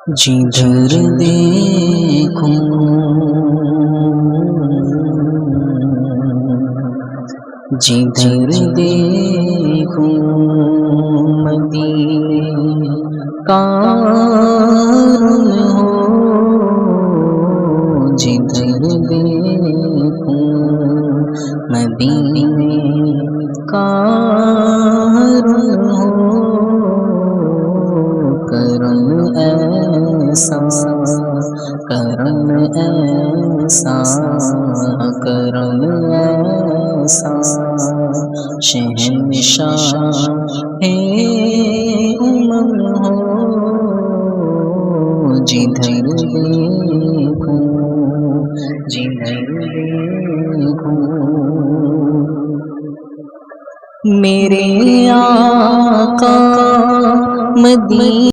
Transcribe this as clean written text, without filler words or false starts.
جدھر دیکھوں جدھر دیکھوں مدینے کا ہو، جدھر دیکھوں مدینے کا ہو، کرم ایسا کرم ایسا کرم ایسا شہنشاہ ہے ہو، جدھر دیکھوں جدھر دیکھوں میرے آقا مدینے